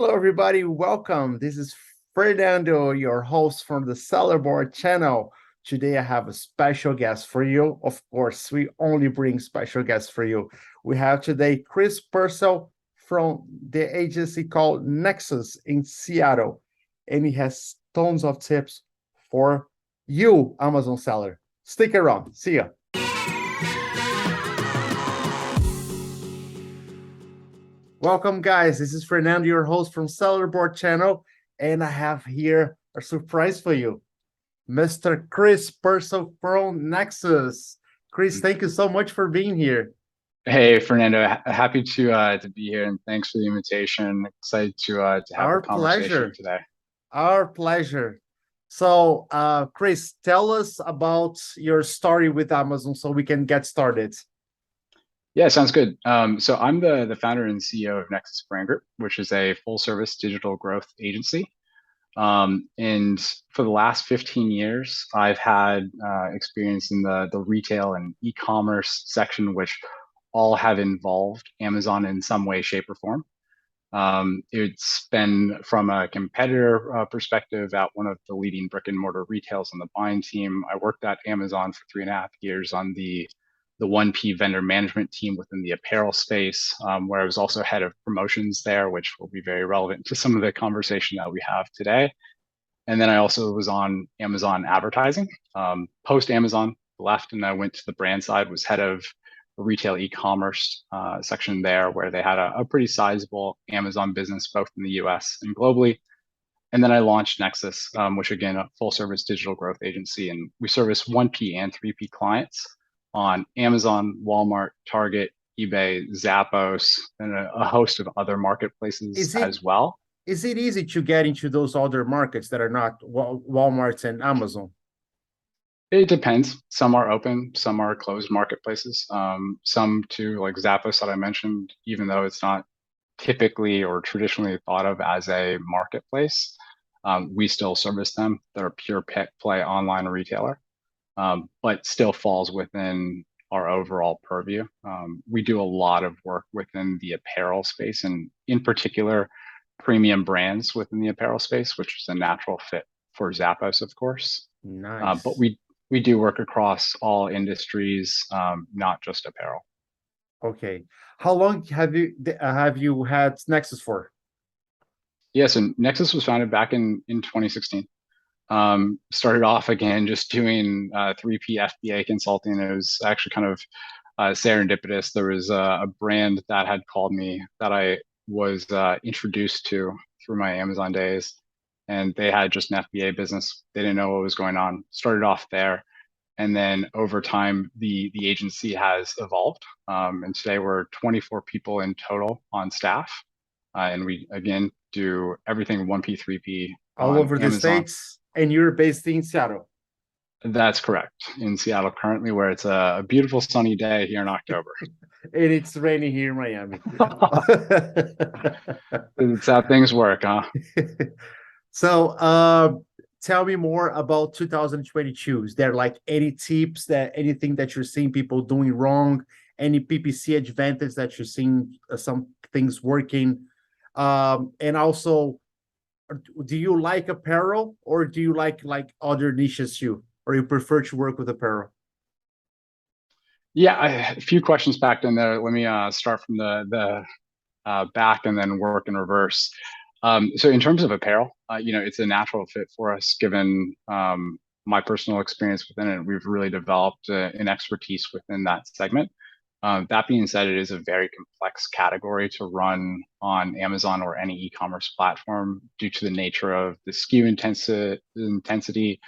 Hello, everybody. Welcome. This is Fernando, your host from the sellerboard channel. Today, I have a special guest for you. Of course, we only bring special guests for you. We have today Chris Purcell from the agency called Nexus in Seattle, and he has tons of tips for you, Amazon seller. Stick around. See ya. Welcome, guys. This is Fernando, your host from Sellerboard channel, and I have here a surprise for you, Mr. Chris Purcell from Nexus. Chris, thank you so much for being here. Hey, Fernando, happy to be here, and thanks for the invitation. Excited to have the Our conversation pleasure. today. Our pleasure. So, Chris, tell us about your story with Amazon so we can get started. Yeah, sounds good. So I'm the founder and CEO of Nexus Brand Group, which is a full service digital growth agency. And for the last 15 years, I've had experience in the retail and e-commerce section, which all have involved Amazon in some way, shape, or form. It's been from a competitor perspective at one of the leading brick and mortar retails on the buying team. I worked at Amazon for 3.5 years on the 1P vendor management team within the apparel space, where I was also head of promotions there, which will be very relevant to some of the conversation that we have today. And then I also was on Amazon advertising. Post Amazon, left, and I went to the brand side, was head of retail e-commerce section there, where they had a pretty sizable Amazon business both in the US and globally. And then I launched Nexus, which again, a full service digital growth agency. And we service 1P and 3P clients on Amazon, Walmart, Target, eBay, Zappos, and a host of other marketplaces Is it as well. is it easy to get into those other markets that are not Walmart's and Amazon? It depends. Some are open, some are closed marketplaces. Some too, like Zappos that I mentioned, even though it's not typically or traditionally thought of as a marketplace, we still service them. They're a pure play online retailer, but still falls within our overall purview. We do a lot of work within the apparel space, and in particular, premium brands within the apparel space, which is a natural fit for Zappos, of course. But Nice. we do work across all industries, not just apparel. Okay. How long have you had Nexus for? Yes, and Nexus was founded back in 2016. Started off again just doing 3P FBA consulting. It was actually kind of serendipitous. There was a brand that had called me that I was introduced to through my Amazon days, and they had just an FBA business. They didn't know what was going on. Started off there, and then over time, the agency has evolved. And today we're 24 people in total on staff, and we again do everything 1P, 3P All on over the Amazon. States, and you're based in Seattle. That's correct. In Seattle currently, where it's a beautiful sunny day here in October. And it's raining here in Miami. It's how things work, huh? So, tell me more about 2022. Is there like any tips that anything that you're seeing people doing wrong? Any PPC advantage that you're seeing some things working? And also, do you like apparel or do you like other niches too? Or you prefer to work with apparel? Yeah, a few questions packed in there. Let me start from the back and then work in reverse. So in terms of apparel, it's a natural fit for us given my personal experience within it. We've really developed an expertise within that segment. That being said, it is a very complex category to run on Amazon or any e-commerce platform due to the nature of the SKU intensity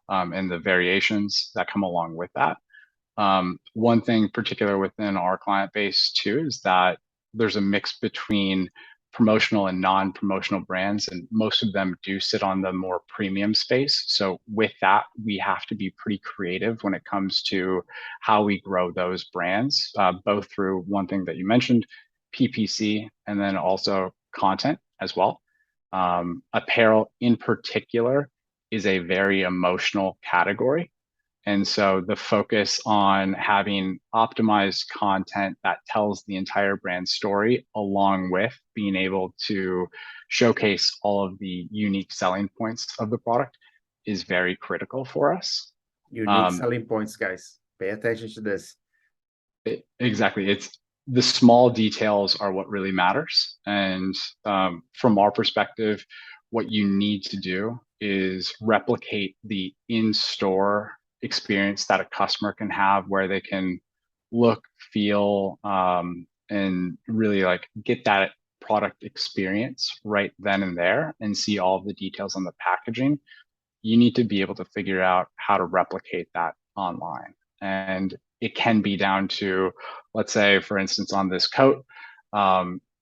and the variations that come along with that. One thing particular within our client base too is that there's a mix between promotional and non-promotional brands, and most of them do sit on the more premium space. So with that, we have to be pretty creative when it comes to how we grow those brands, both through one thing that you mentioned, PPC, and then also content as well. Apparel in particular is a very emotional category. And so the focus on having optimized content that tells the entire brand story, along with being able to showcase all of the unique selling points of the product, is very critical for us. Unique selling points, guys. Pay attention to this. Exactly. It's the small details are what really matters. And from our perspective, what you need to do is replicate the in-store experience that a customer can have, where they can look, feel, and really like get that product experience right then and there and see all of the details on the packaging. You need to be able to figure out how to replicate that online. And it can be down to, let's say, for instance, on this coat,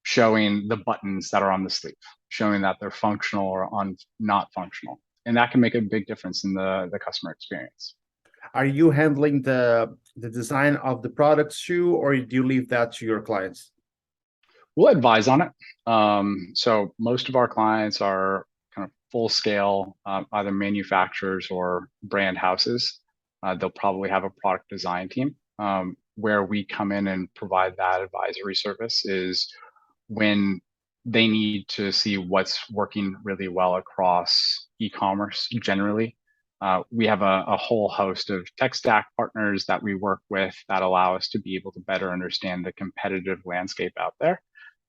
showing the buttons that are on the sleeve, showing that they're functional or not functional. And that can make a big difference in the customer experience. Are you handling the design of the products too, or do you leave that to your clients? We'll advise on it. So most of our clients are kind of full scale, either manufacturers or brand houses. They'll probably have a product design team. Where we come in and provide that advisory service is when they need to see what's working really well across e-commerce generally. We have a whole host of tech stack partners that we work with that allow us to be able to better understand the competitive landscape out there.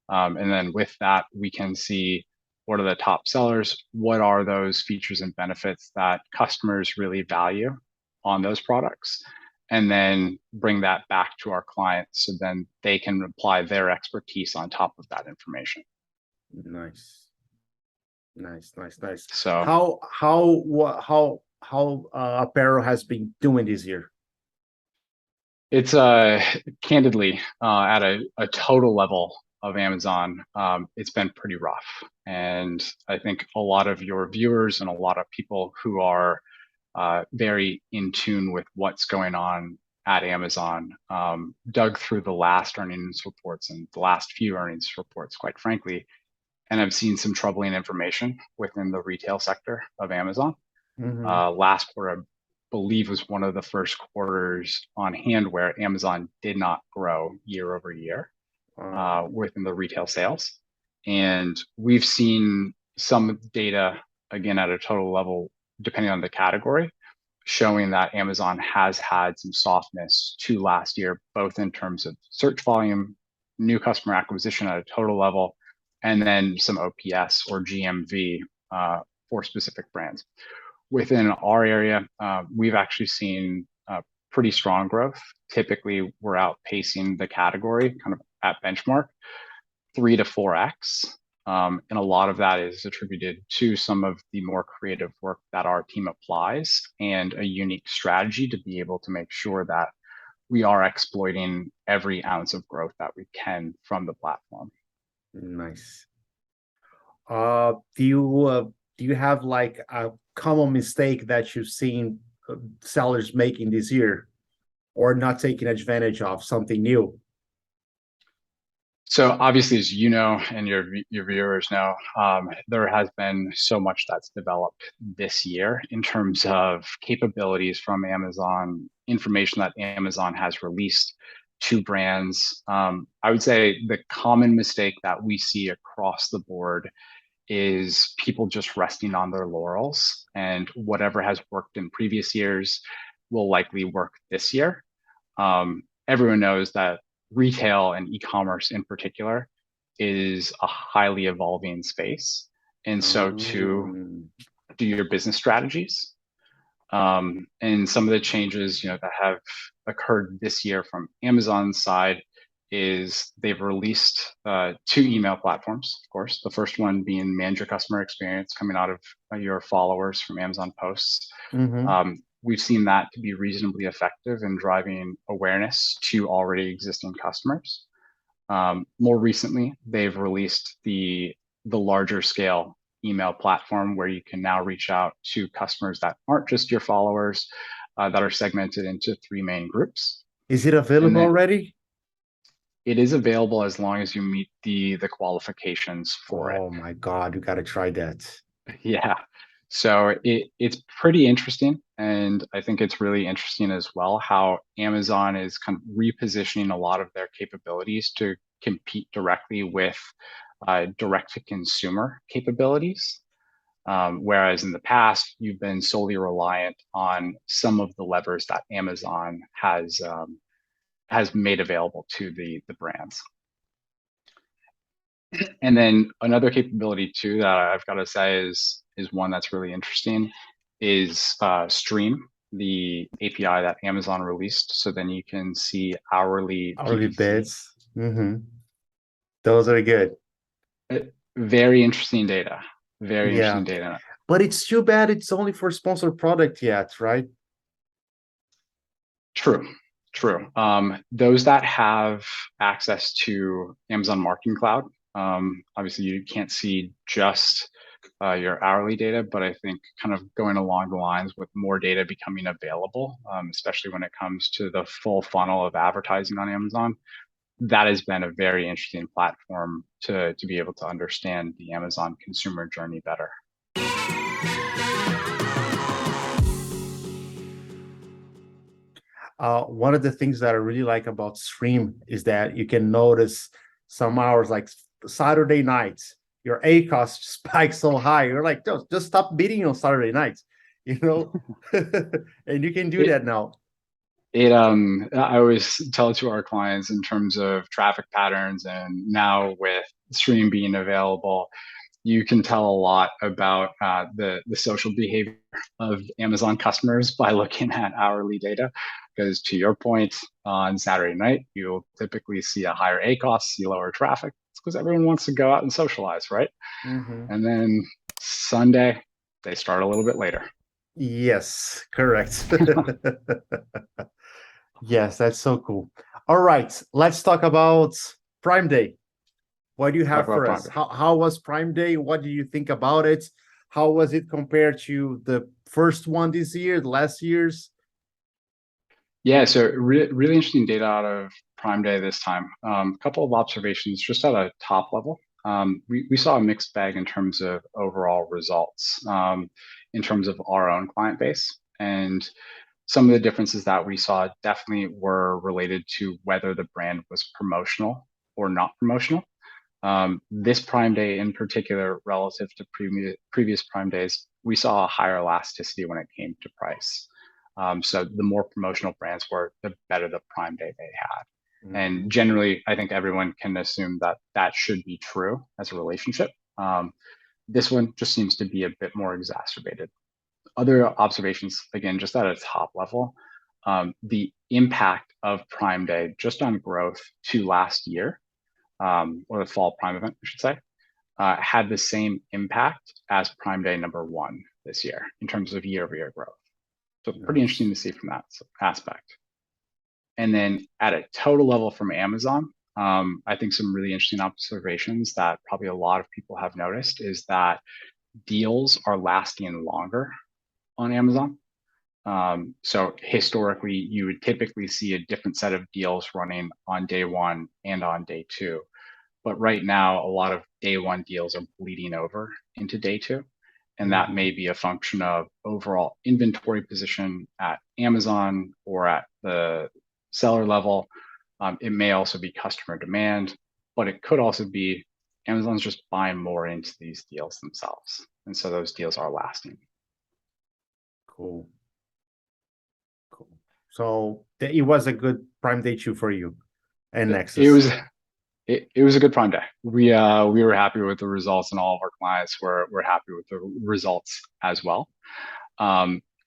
And then with that, we can see what are the top sellers, what are those features and benefits that customers really value on those products, and then bring that back to our clients so then they can apply their expertise on top of that information. Nice. Nice. So how apparel has been doing this year? it's candidly at a total level of Amazon, it's been pretty rough. And I think a lot of your viewers and a lot of people who are very in tune with what's going on at Amazon dug through the last earnings reports and the last few earnings reports, quite frankly, and I've seen some troubling information within the retail sector of Amazon. Last quarter, I believe, was one of the first quarters on hand where Amazon did not grow year over year within the retail sales. And we've seen some data, again, at a total level, depending on the category, showing that Amazon has had some softness to last year, both in terms of search volume, new customer acquisition at a total level, and then some OPS or GMV for specific brands. Within our area, we've actually seen pretty strong growth. Typically, we're outpacing the category kind of at benchmark 3 to 4x. And a lot of that is attributed to some of the more creative work that our team applies and a unique strategy to be able to make sure that we are exploiting every ounce of growth that we can from the platform. Nice. Do you have like a common mistake that you've seen sellers making this year, or not taking advantage of something new? So obviously, as you know, and your viewers know, there has been so much that's developed this year in terms of capabilities from Amazon, information that Amazon has released to brands. I would say the common mistake that we see across the board is people just resting on their laurels, and whatever has worked in previous years will likely work this year. Everyone knows that retail and e-commerce in particular is a highly evolving space. And so to do your business strategies. And some of the changes, that have occurred this year from Amazon's side is they've released 2 email platforms, of course. The first one being manage your customer experience, coming out of your followers from Amazon posts. We've seen that to be reasonably effective in driving awareness to already existing customers. More recently, they've released the larger scale email platform where you can now reach out to customers that aren't just your followers, that are segmented into 3 main groups. Is it available already? It is available as long as you meet the qualifications for it. Oh my God, you got to try that. Yeah. So it's pretty interesting, and I think it's really interesting as well how Amazon is kind of repositioning a lot of their capabilities to compete directly with direct to consumer capabilities. Whereas in the past, you've been solely reliant on some of the levers that Amazon has made available to the brands. And then another capability too that I've got to say is one that's really interesting is Stream, the API that Amazon released. So then you can see hourly Hourly PPC. bids. Those are good. Very interesting data. Very Yeah, interesting data. but it's too bad it's only for sponsored product yet, right? True, true. Those that have access to Amazon Marketing Cloud, obviously you can't see just your hourly data, but I think kind of going along the lines with more data becoming available, especially when it comes to the full funnel of advertising on Amazon, that has been a very interesting platform to be able to understand the Amazon consumer journey better. One of the things that I really like about Stream is that you can notice some hours like Saturday nights, your ACOS spikes so high. You're like, just stop bidding on Saturday nights, you know? And you can do It, that now. I always tell it to our clients in terms of traffic patterns, and now with Stream being available, you can tell a lot about the social behavior of Amazon customers by looking at hourly data. Because to your point, on Saturday night, you'll typically see a higher ACOS, see lower traffic. It's because everyone wants to go out and socialize, right? And then Sunday, they start a little bit later. Yes, correct. Yes, that's so cool. All right, let's talk about Prime Day. What do you Talk have about for Prime us? Day. How was Prime Day? What do you think about it? How was it compared to the first one this year, the last year's? Yeah, so really interesting data out of Prime Day this time. A couple of observations just at a top level. We saw a mixed bag in terms of overall results, in terms of our own client base. And some of the differences that we saw definitely were related to whether the brand was promotional or not promotional. This Prime Day in particular, relative to previous Prime Days, we saw a higher elasticity when it came to price. So the more promotional brands were, the better the Prime Day they had. And generally, I think everyone can assume that that should be true as a relationship. This one just seems to be a bit more exacerbated. Other observations, again, just at a top level, the impact of Prime Day just on growth to last year, or the fall Prime event, I should say, had the same impact as Prime Day #1 this year in terms of year-over-year growth. So pretty interesting to see from that aspect. And then at a total level from Amazon, I think some really interesting observations that probably a lot of people have noticed is that deals are lasting longer on Amazon. So historically, you would typically see a different set of deals running on day one and on day two. But right now, a lot of day one deals are bleeding over into day two. And that may be a function of overall inventory position at Amazon or at the seller level. It may also be customer demand, but it could also be Amazon's just buying more into these deals themselves. And so those deals are lasting. Cool. Cool. So it was a good Prime Day 2 for you and It Nexus. was it was a good Prime Day. We were happy with the results, and all of our clients were happy with the results as well.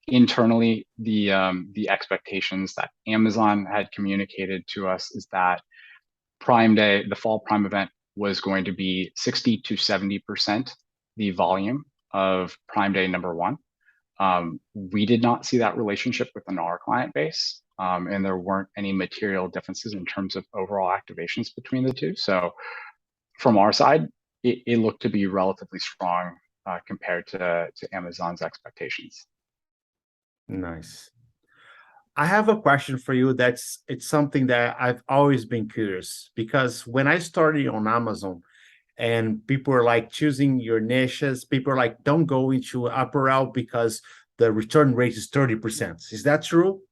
Internally, the expectations that Amazon had communicated to us is that Prime Day, the fall Prime event, was going to be 60 to 70% the volume of Prime Day #1. We did not see that relationship within our client base, and there weren't any material differences in terms of overall activations between the two. So from our side, it looked to be relatively strong compared to Amazon's expectations. Nice. I have a question for you it's something that I've always been curious because when I started on Amazon, and people are like choosing your niches. People are like, don't go into apparel because the return rate is 30%. Is that true?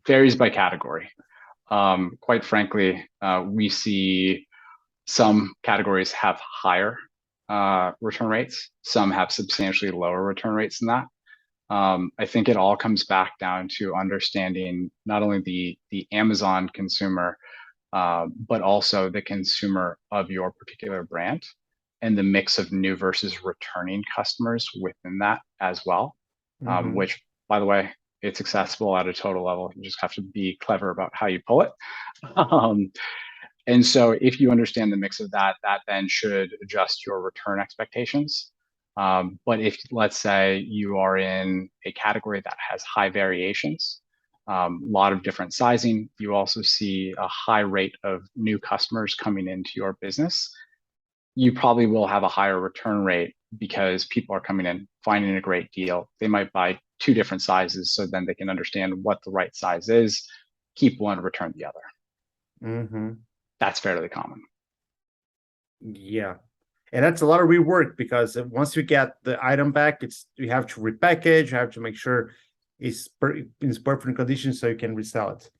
Varies by category. Quite frankly, we see some categories have higher return rates. Some have substantially lower return rates than that. I think it all comes back down to understanding not only the Amazon consumer, but also the consumer of your particular brand and the mix of new versus returning customers within that as well. Which, by the way, it's accessible at a total level. You just have to be clever about how you pull it. And so if you understand the mix of that, that then should adjust your return expectations. But if, let's say, you are in a category that has high variations, a lot of different sizing, you also see a high rate of new customers coming into your business, you probably will have a higher return rate because people are coming in, finding a great deal. They might buy two different sizes so then they can understand what the right size is, keep one, return the other. That's fairly common. Yeah. And that's a lot of rework because once you get the item back, you have to repackage, you have to make sure it's in perfect condition so you can resell it.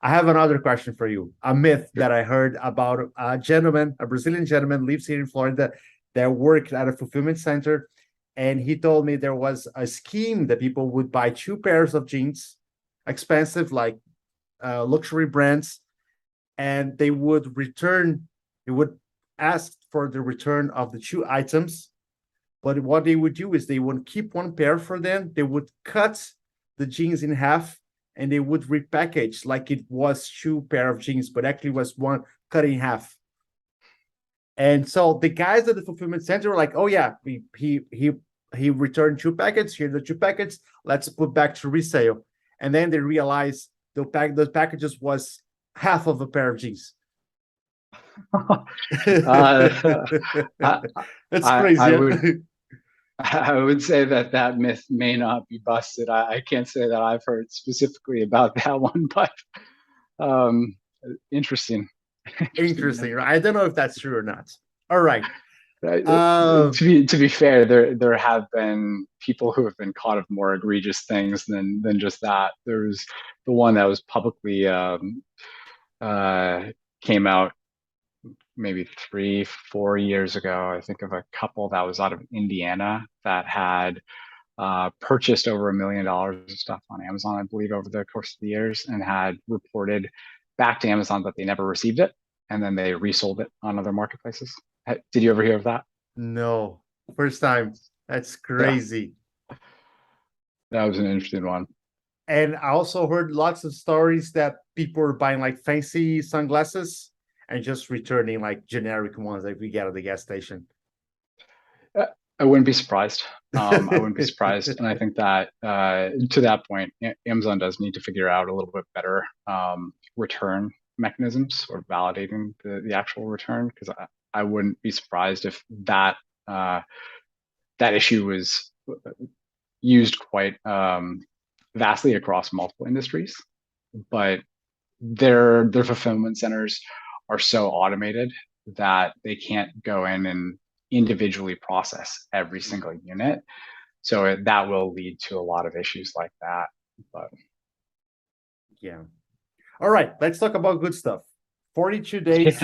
I have another question for you. A myth that I heard about a gentleman, a Brazilian gentleman, lives here in Florida, that worked at a fulfillment center. And he told me there was a scheme that people would buy two pairs of jeans, expensive, like luxury brands, and they would ask for the return of the two items. But what they would do is they would keep one pair for them. They would cut the jeans in half and they would repackage like it was two pair of jeans, but actually was one cut in half. And so the guys at the fulfillment center were like, "Oh yeah, he returned two packets. Here are the two packets. Let's put back to resale." And then they realized those packages was half of a pair of jeans. That's crazy. I would say that myth may not be busted. I can't say that I've heard specifically about that one, but interesting. Interesting. I don't know if that's true or not. All right. To be fair, there have been people who have been caught of more egregious things than just that. There's the one that was publicly came out maybe 3-4 years ago. I think of a couple that was out of Indiana that had purchased over $1 million of stuff on Amazon, I believe, over the course of the years, and had reported back to Amazon that they never received it, and then they resold it on other marketplaces. Did you ever hear of that? No, first time. That's crazy. Yeah. That was an interesting one. And I also heard lots of stories that people were buying like fancy sunglasses and just returning like generic ones that we get at the gas station. I wouldn't be surprised. I wouldn't be surprised. And I think that to that point, Amazon does need to figure out a little bit better return mechanisms or validating the actual return, because I wouldn't be surprised if that issue was used quite vastly across multiple industries. But their fulfillment centers are so automated that they can't go in and individually process every single unit. So that will lead to a lot of issues like that. But yeah. All right, let's talk about good stuff. 42 days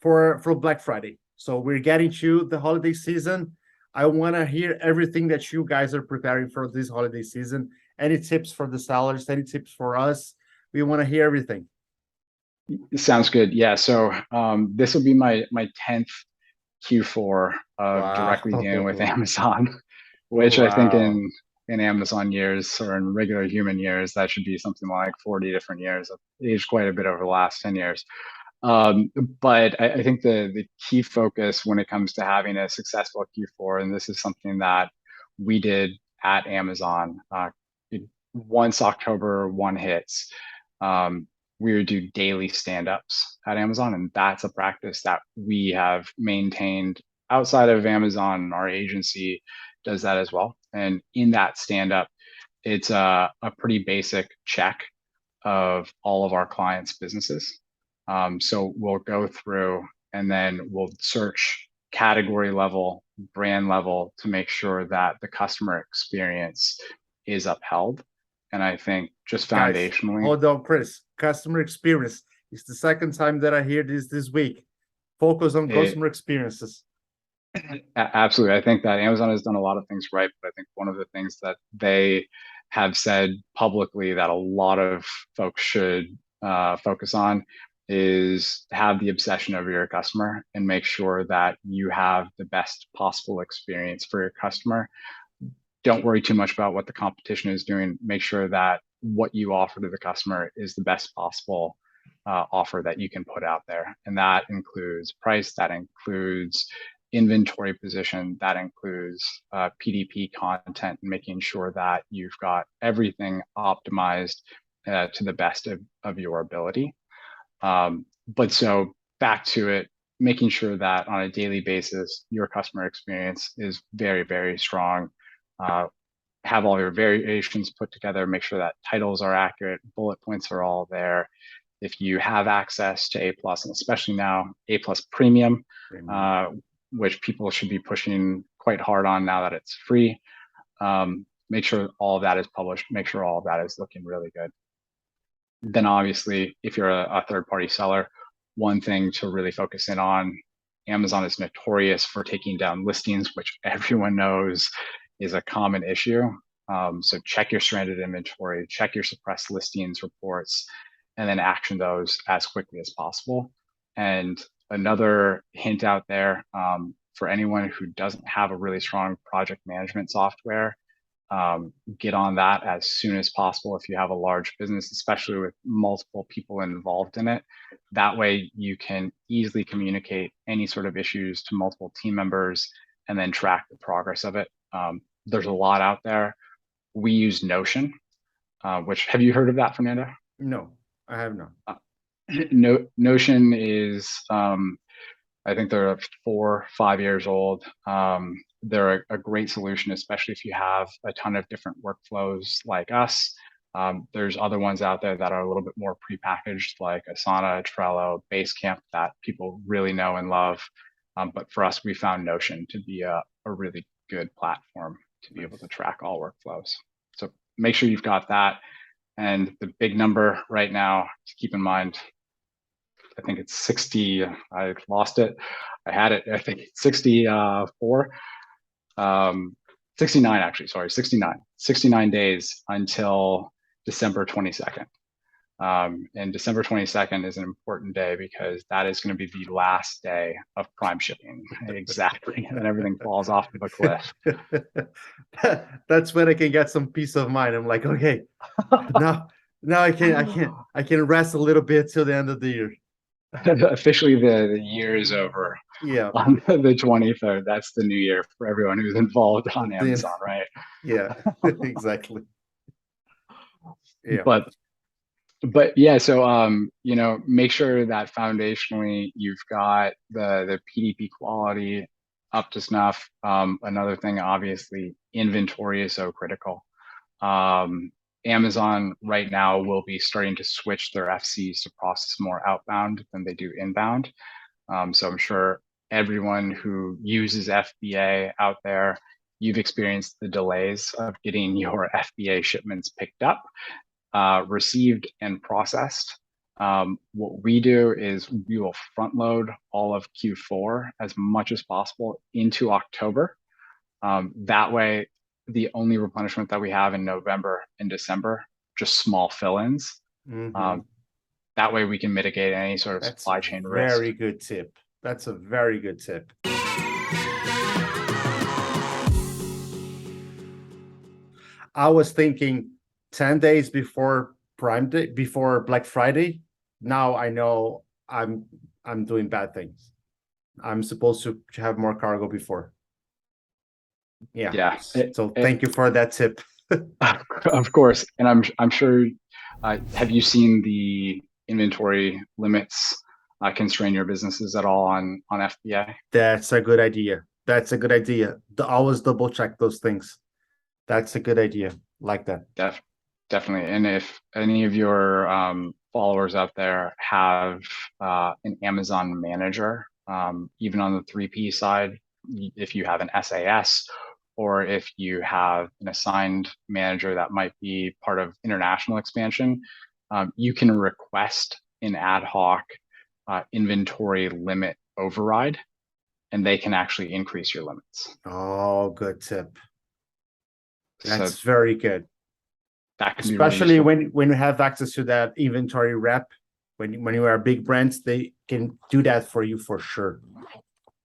for Black Friday. So we're getting to the holiday season. I want to hear everything that you guys are preparing for this holiday season. Any tips for the sellers? Any tips for us? We want to hear everything. Sounds good. Yeah. So this will be my 10th Q4 of directly dealing with Amazon, which I think in Amazon years or in regular human years, that should be something like 40 different years. I've aged quite a bit over the last 10 years. But I think the key focus when it comes to having a successful Q4, and this is something that we did at Amazon, once October 1 hits, we would do daily stand-ups at Amazon, and that's a practice that we have maintained outside of Amazon. Our agency does that as well. And in that stand-up, it's a pretty basic check of all of our clients' businesses. So we'll go through and then we'll search category level, brand level to make sure that the customer experience is upheld. And I think just Guys, foundationally, hold on, Chris. Customer experience. It's the second time that I hear this week. Focus on it, customer experiences. absolutely. I think that Amazon has done a lot of things right, but I think one of the things that they have said publicly that a lot of folks should focus on is have the obsession over your customer and make sure that you have the best possible experience for your customer. Don't worry too much about what the competition is doing. Make sure that what you offer to the customer is the best possible offer that you can put out there. And that includes price, that includes inventory position, that includes PDP content, and making sure that you've got everything optimized to the best of your ability. But so back to it, making sure that on a daily basis, your customer experience is very, very strong. Have all your variations put together, make sure that titles are accurate, bullet points are all there. If you have access to A+, and especially now A+ Premium, which people should be pushing quite hard on now that it's free, make sure all of that is published, make sure all of that is looking really good. Then obviously, if you're a third-party seller, one thing to really focus in on, Amazon is notorious for taking down listings, which everyone knows is a common issue. So check your stranded inventory, check your suppressed listings reports, and then action those as quickly as possible. And another hint out there for anyone who doesn't have a really strong project management software, get on that as soon as possible if you have a large business, especially with multiple people involved in it. That way you can easily communicate any sort of issues to multiple team members and then track the progress of it. There's a lot out there. We use Notion, which, have you heard of that, Fernando? No, I have not. Notion is, I think they're 4-5 years old. They're a great solution, especially if you have a ton of different workflows like us. There's other ones out there that are a little bit more prepackaged, like Asana, Trello, Basecamp, that people really know and love. But for us, we found Notion to be a really good platform to be able to track all workflows. So make sure you've got that. And the big number right now to keep in mind, I think it's 60, I lost it. I had it, I think 64, 69 actually, sorry, 69 days until December 22nd. And December 22nd is an important day because that is going to be the last day of Prime shipping. Exactly. And then everything falls off of a cliff. That's when I can get some peace of mind. I'm like, okay, now I can rest a little bit till the end of the year. Officially, the year is over. Yeah. On the 23rd. That's the new year for everyone who's involved on Amazon, right? Yeah, exactly. Yeah. But yeah, so you know, make sure that foundationally you've got the PDP quality up to snuff. Another thing, obviously, inventory is so critical. Amazon right now will be starting to switch their FCs to process more outbound than they do inbound. So I'm sure everyone who uses FBA out there, you've experienced the delays of getting your FBA shipments picked up, received, and processed. What we do is we will front load all of Q4 as much as possible into October. That way, the only replenishment that we have in November and December, just small fill-ins. That way we can mitigate any sort of supply chain risk. Very good tip. That's a very good tip. I was thinking 10 days before Prime Day, before Black Friday. Now I know I'm doing bad things. I'm supposed to have more cargo before. Yeah. So thank you for that tip. Of course, and I'm sure. Have you seen the inventory limits constrain your businesses at all on FBA? That's a good idea. That's a good idea. Always double check those things. That's a good idea. Like that. Definitely. And if any of your followers out there have an Amazon manager, even on the 3P side, if you have an SAS or if you have an assigned manager that might be part of international expansion, you can request an ad hoc inventory limit override, and they can actually increase your limits. Oh, good tip. So That's very good. that can be really Especially useful. when you have access to that inventory rep, when you are big brands, they can do that for you for sure.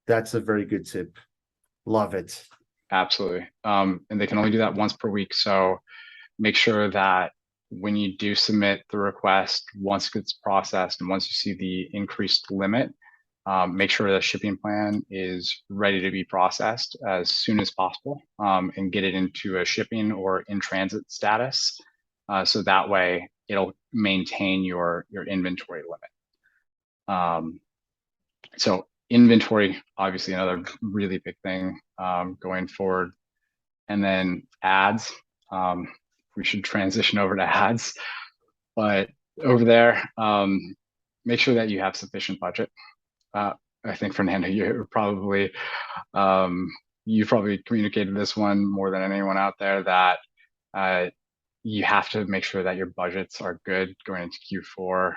That's a very good tip. Love it. Absolutely. And they can only do that once per week. So make sure that when you do submit the request, once it gets processed and once you see the increased limit, make sure the shipping plan is ready to be processed as soon as possible, and get it into a shipping or in transit status. So that way it'll maintain your inventory limit. So inventory, obviously another really big thing going forward. And then ads, we should transition over to ads, but over there, make sure that you have sufficient budget. I think Fernando, you probably communicated this one more than anyone out there, that you have to make sure that your budgets are good going into Q4,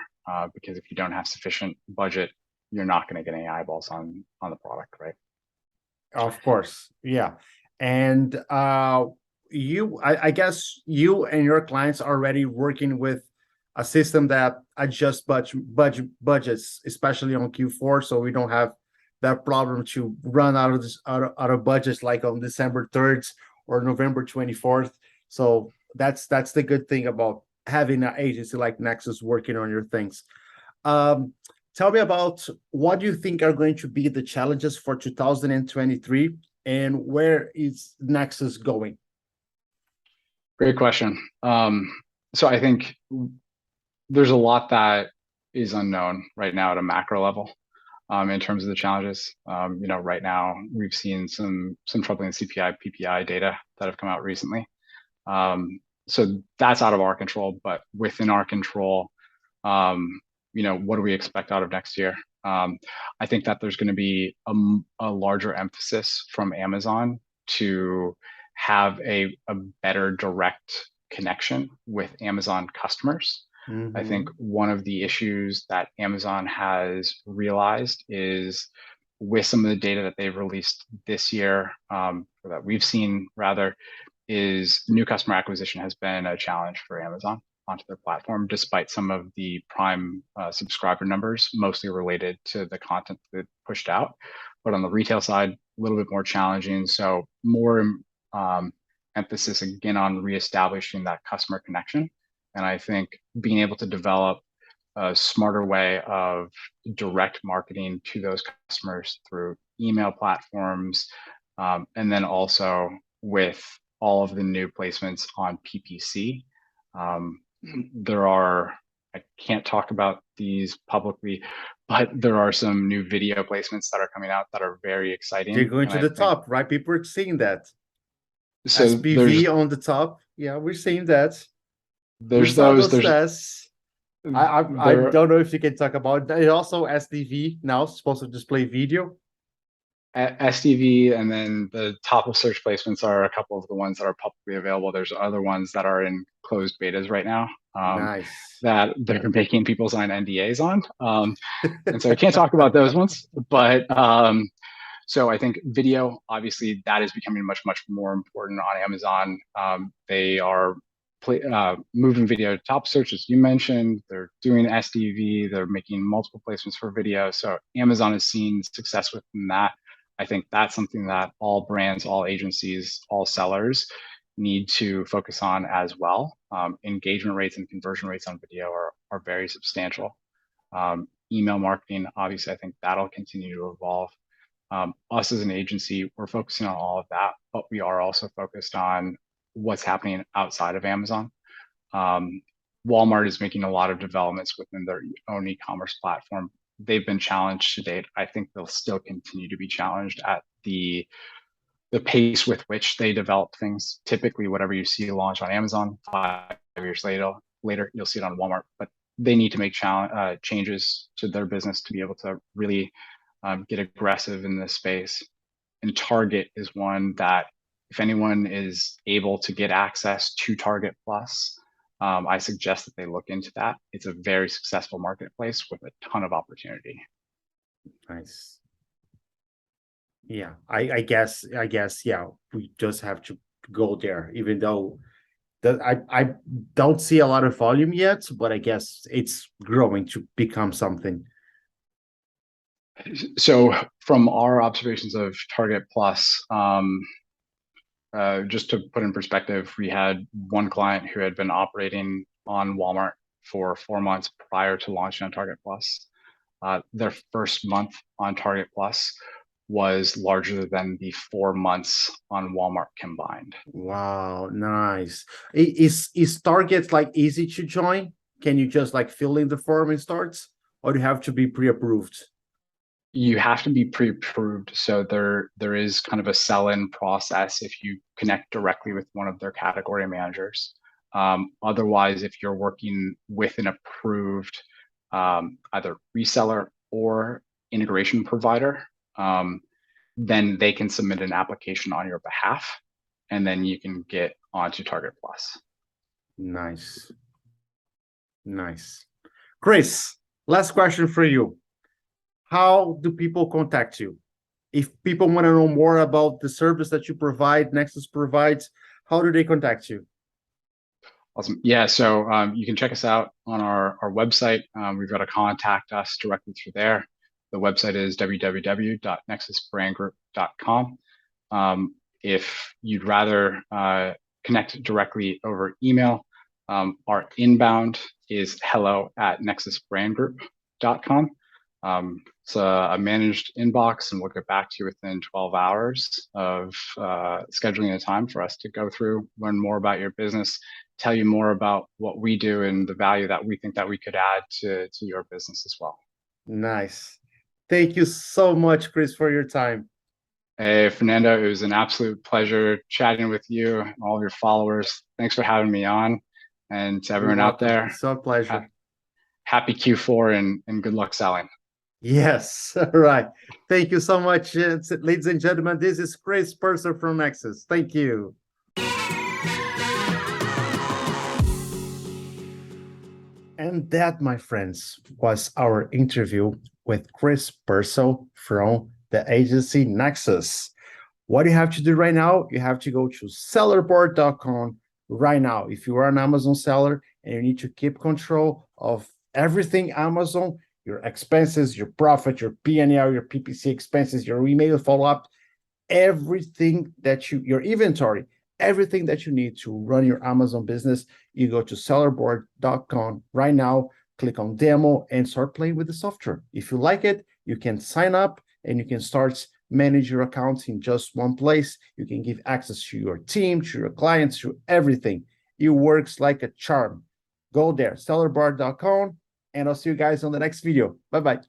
because if you don't have sufficient budget, you're not going to get any eyeballs on the product, right? Of course, yeah. And I guess you and your clients are already working with a system that adjusts budgets, especially on Q4, so we don't have that problem to run out of out of budgets like on December 3rd or November 24th. So that's the good thing about having an agency like Nexus working on your things. Um, Tell me about what do you think are going to be the challenges for 2023 and where is Nexus going? Great question. So I think there's a lot that is unknown right now at a macro level, in terms of the challenges. Right now we've seen some troubling CPI, PPI data that have come out recently. So that's out of our control, but within our control, what do we expect out of next year? I think that there's going to be a larger emphasis from Amazon to have a better direct connection with Amazon customers. I think one of the issues that Amazon has realized is, with some of the data that they've released this year, or that we've seen rather, is new customer acquisition has been a challenge for Amazon onto their platform, despite some of the Prime subscriber numbers, mostly related to the content that pushed out. But on the retail side, a little bit more challenging. So more emphasis again on reestablishing that customer connection. And I think being able to develop a smarter way of direct marketing to those customers through email platforms, and then also with all of the new placements on PPC. I can't talk about these publicly, but there are some new video placements that are coming out that are very exciting. They're going to the top, right? People are seeing that. So SPV on the top. Yeah, we're seeing that. We there's saw those, those tests. I there, don't know if you can talk about it. Also SDV now supposed to display video. SDV, and then the top of search placements are a couple of the ones that are publicly available. There's other ones that are in closed betas right now, Nice. that they're making people sign NDAs on. And so I can't talk about those ones, but so I think video, obviously, that is becoming much, much more important on Amazon. They are moving video to top search, as you mentioned. They're doing SDV. They're making multiple placements for video. So Amazon is seeing success within that. I think that's something that all brands, all agencies, all sellers need to focus on as well. Engagement rates and conversion rates on video are very substantial. Email marketing, obviously, I think that'll continue to evolve. Us as an agency, we're focusing on all of that, but we are also focused on what's happening outside of Amazon. Walmart is making a lot of developments within their own e-commerce platform. They've been challenged to date. I think they'll still continue to be challenged at the pace with which they develop things. Typically, whatever you see launch on Amazon, 5 years later, you'll see it on Walmart. But they need to make changes to their business to be able to really get aggressive in this space. And Target is one that, if anyone is able to get access to Target Plus, I suggest that they look into that. It's a very successful marketplace with a ton of opportunity. Nice. Yeah, I guess, yeah, we just have to go there, even though I don't see a lot of volume yet, but I guess it's growing to become something. So from our observations of Target Plus, just to put in perspective, we had one client who had been operating on Walmart for 4 months prior to launching on Target Plus. Their first month on Target Plus was larger than the 4 months on Walmart combined. Wow, nice. Is Target like easy to join? Can you just like fill in the form and start, or do you have to be pre-approved? You have to be pre-approved, so there is kind of a sell-in process if you connect directly with one of their category managers. Otherwise, if you're working with an approved either reseller or integration provider, then they can submit an application on your behalf, and then you can get onto Target Plus. Nice. Nice. Chris, last question for you. How do people contact you? If people want to know more about the service that you provide, Nexus provides, how do they contact you? Awesome. Yeah, so you can check us out on our website. We've got to contact us directly through there. The website is www.nexusbrandgroup.com. If you'd rather connect directly over email, our inbound is hello@nexusbrandgroup.com. It's a managed inbox, and we'll get back to you within 12 hours of scheduling a time for us to go through, learn more about your business, tell you more about what we do and the value that we think that we could add to your business as well. Nice. Thank you so much, Chris, for your time. Hey, Fernando, it was an absolute pleasure chatting with you and all of your followers. Thanks for having me on. And to everyone out there, it's a pleasure. Happy Q4 and good luck selling. Yes, all right. Thank you so much, ladies and gentlemen. This is Chris Purcell from Nexus. Thank you. And that, my friends, was our interview with Chris Purcell from the agency Nexus. What you have to do right now, you have to go to sellerboard.com right now. If you are an Amazon seller and you need to keep control of everything Amazon, your expenses, your profit, your P&L, your PPC expenses, your email follow-up, everything that your inventory, everything that you need to run your Amazon business, you go to sellerboard.com right now, click on demo and start playing with the software. If you like it, you can sign up and you can start manage your accounts in just one place. You can give access to your team, to your clients, to everything. It works like a charm. Go there, sellerboard.com, and I'll see you guys on the next video. Bye-bye.